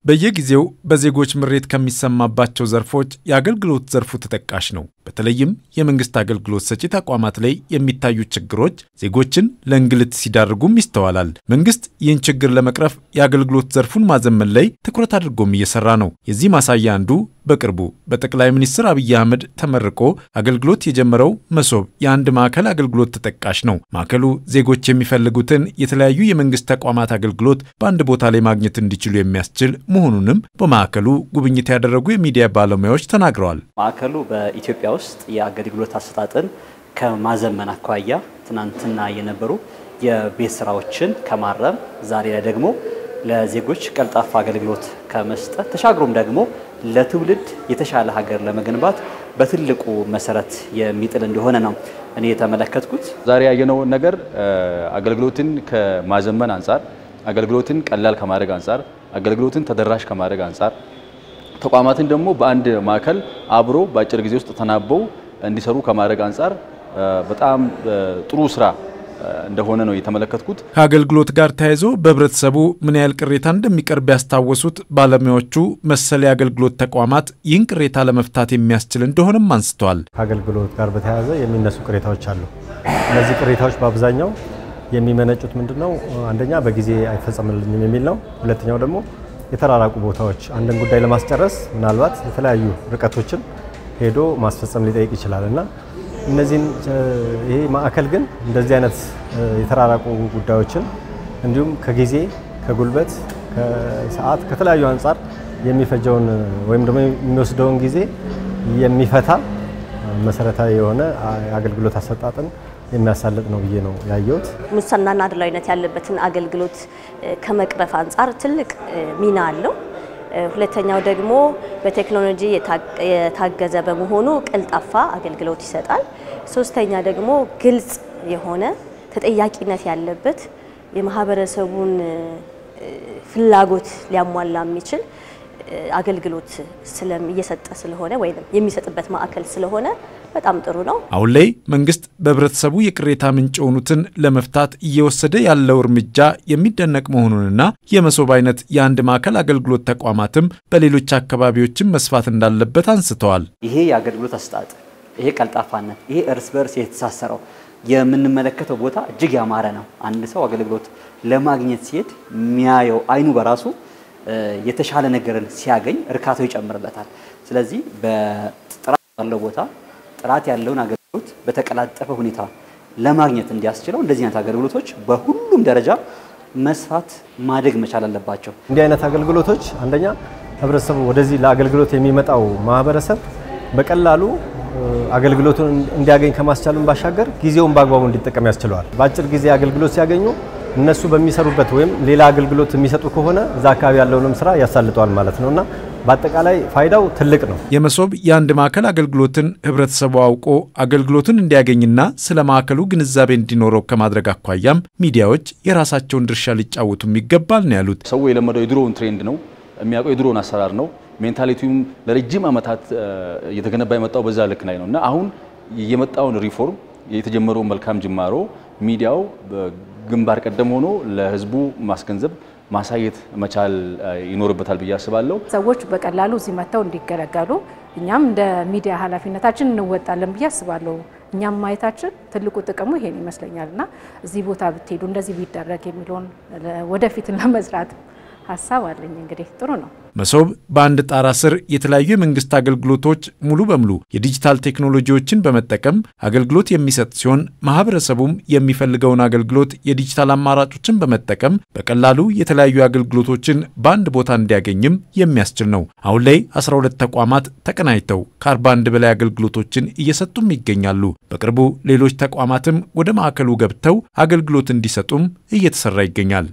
በየጊዜው በዜጎች ምሬት ከሚሰማባቸው ዘርፎች የአገልግሎት ዘርፉ ተጠቃሽ ነው። በተለይም የመንግስት አገልግሎት ሰጪ ተቋማት ላይ የሚታዩ ችግሮች ዜጎችን ለእንግልት ሲዳርጉም ይስተዋላል። መንግስት ይህን ችግር ለመቅረፍ የአገልግሎት ዘርፉን ማዘመን ላይ ትኩረት አድርጎም እየሰራ ነው። የዚህ ማሳያ አንዱ በቅርቡ በጠቅላይ ሚኒስትር አብይ አህመድ ተመርቆ አገልግሎት የጀመረው መሶብ የአንድ ማዕከል አገልግሎት ተጠቃሽ ነው። ማዕከሉ ዜጎች የሚፈልጉትን የተለያዩ የመንግስት ተቋማት አገልግሎት በአንድ ቦታ ላይ ማግኘት እንዲችሉ የሚያስችል መሆኑንም በማዕከሉ ጉብኝት ያደረጉ የሚዲያ ባለሙያዎች ተናግረዋል። ማዕከሉ በኢትዮጵያ ውስጥ የአገልግሎት አሰጣጥን ከማዘመን አኳያ ትናንትና የነበሩ የቤት ስራዎችን ከማረም ዛሬ ላይ ደግሞ ለዜጎች ቀልጣፋ አገልግሎት ከመስጠት ተሻግሮም ደግሞ ለትውልድ የተሻለ ሀገር ለመገንባት በትልቁ መሰረት የሚጥል እንደሆነ ነው እኔ የተመለከትኩት። ዛሬ ያየነው ነገር አገልግሎትን ከማዘመን አንፃር፣ አገልግሎትን ቀላል ከማድረግ አንፃር፣ አገልግሎትን ተደራሽ ከማድረግ አንፃር ተቋማትን ደግሞ በአንድ ማዕከል አብሮ በአጭር ጊዜ ውስጥ ተናበው እንዲሰሩ ከማድረግ አንፃር በጣም ጥሩ ስራ እንደሆነ ነው የተመለከትኩት። ከአገልግሎት ጋር ተያይዞ በህብረተሰቡ ምን ያህል ቅሬታ እንደሚቀርብ ያስታወሱት ባለሙያዎቹ መሰል የአገልግሎት ተቋማት ይህን ቅሬታ ለመፍታት የሚያስችል እንደሆነም አንስተዋል። ከአገልግሎት ጋር በተያያዘ የሚነሱ ቅሬታዎች አሉ። እነዚህ ቅሬታዎች በአብዛኛው የሚመነጩት ምንድነው? አንደኛ በጊዜ አይፈጸምልኝም የሚል ነው። ሁለተኛው ደግሞ የተራራቁ ቦታዎች አንድን ጉዳይ ለማስጨረስ ምናልባት የተለያዩ ርቀቶችን ሄዶ ማስፈጸም ሊጠይቅ ይችላልና እነዚህን ይሄ ማዕከል ግን እንደዚህ አይነት የተራራቁ ጉዳዮችን እንዲሁም ከጊዜ ከጉልበት ከሰዓት ከተለያዩ አንፃር የሚፈጀውን ወይም ደግሞ የሚወስደውን ጊዜ የሚፈታ መሰረታዊ የሆነ አገልግሎት አሰጣጥን የሚያሳልጥ ነው ብዬ ነው ያየሁት። ሙስናና አድሏዊነት ያለበትን አገልግሎት ከመቅረፍ አንፃር ትልቅ ሚና አለው። ሁለተኛው ደግሞ በቴክኖሎጂ የታገዘ በመሆኑ ቀልጣፋ አገልግሎት ይሰጣል። ሶስተኛ ደግሞ ግልጽ የሆነ ተጠያቂነት ያለበት የማህበረሰቡን ፍላጎት ሊያሟላ የሚችል አገልግሎት እየሰጠ ስለሆነ ወይም የሚሰጥበት ማዕከል ስለሆነ በጣም ጥሩ ነው። አሁን ላይ መንግስት በህብረተሰቡ የቅሬታ ምንጭ የሆኑትን ለመፍታት እየወሰደ ያለው እርምጃ የሚደነቅ መሆኑንና የመሶብ አይነት የአንድ ማዕከል አገልግሎት ተቋማትም በሌሎች አካባቢዎችም መስፋት እንዳለበት አንስተዋል። ይሄ የአገልግሎት አሰጣጥ፣ ይሄ ቀልጣፋነት፣ ይሄ እርስ በርስ የተሳሰረው የምንመለከተው ቦታ እጅግ ያማረ ነው። አንድ ሰው አገልግሎት ለማግኘት ሲሄድ የሚያየው አይኑ በራሱ የተሻለ ነገርን ሲያገኝ እርካታው ይጨምርለታል። ስለዚህ በጥራት ያለው ቦታ ጥራት ያለውን አገልግሎት በተቀላጠፈ ሁኔታ ለማግኘት እንዲያስችለው እንደዚህ አይነት አገልግሎቶች በሁሉም ደረጃ መስፋት ማደግ መቻል አለባቸው። እንዲህ አይነት አገልግሎቶች አንደኛ ህብረተሰቡ ወደዚህ ለአገልግሎት የሚመጣው ማህበረሰብ በቀላሉ አገልግሎቱን እንዲያገኝ ከማስቻሉን ባሻገር ጊዜውን በአግባቡ እንዲጠቀም ያስችለዋል። በአጭር ጊዜ አገልግሎት ሲያገኙ እነሱ በሚሰሩበት ወይም ሌላ አገልግሎት የሚሰጡ ከሆነ እዛ አካባቢ ያለውንም ስራ ያሳልጣል ማለት ነውና በአጠቃላይ ፋይዳው ትልቅ ነው። የመሶብ የአንድ ማዕከል አገልግሎትን ህብረተሰቡ አውቆ አገልግሎትን እንዲያገኝና ስለ ማዕከሉ ግንዛቤ እንዲኖረው ከማድረግ አኳያም ሚዲያዎች የራሳቸውን ድርሻ ሊጫወቱም ይገባል ነው ያሉት። ሰው የለመደው የድሮውን ትሬንድ ነው የሚያውቀው፣ የድሮውን አሰራር ነው። ሜንታሊቲውም ለረጅም ዓመታት እየተገነባ የመጣው በዛ ልክ ላይ ነውና አሁን የመጣውን ሪፎርም የተጀመረው መልካም ጅማሮ ሚዲያው ግንባር ቀደም ሆኖ ለህዝቡ ማስገንዘብ ማሳየት መቻል ይኖርበታል ብዬ አስባለሁ። ሰዎች በቀላሉ እዚህ መተው እንዲገለገሉ እኛም እንደ ሚዲያ ኃላፊነታችን እንወጣለን ብዬ አስባለሁ። እኛም ማየታችን ትልቁ ጥቅሙ ይሄን ይመስለኛልና እዚህ ቦታ ብትሄዱ እንደዚህ ቢደረግ የሚለውን ወደፊት ለመስራት ሐሳብ አለኝ። እንግዲህ ጥሩ ነው። መሶብ በአንድ ጣራ ስር የተለያዩ የመንግስት አገልግሎቶች ሙሉ በሙሉ የዲጂታል ቴክኖሎጂዎችን በመጠቀም አገልግሎት የሚሰጥ ሲሆን ማህበረሰቡም የሚፈልገውን አገልግሎት የዲጂታል አማራጮችን በመጠቀም በቀላሉ የተለያዩ አገልግሎቶችን በአንድ ቦታ እንዲያገኝም የሚያስችል ነው። አሁን ላይ 12 ተቋማት ተቀናጅተው ከ41 በላይ አገልግሎቶችን እየሰጡም ይገኛሉ። በቅርቡ ሌሎች ተቋማትም ወደ ማዕከሉ ገብተው አገልግሎት እንዲሰጡም እየተሰራ ይገኛል።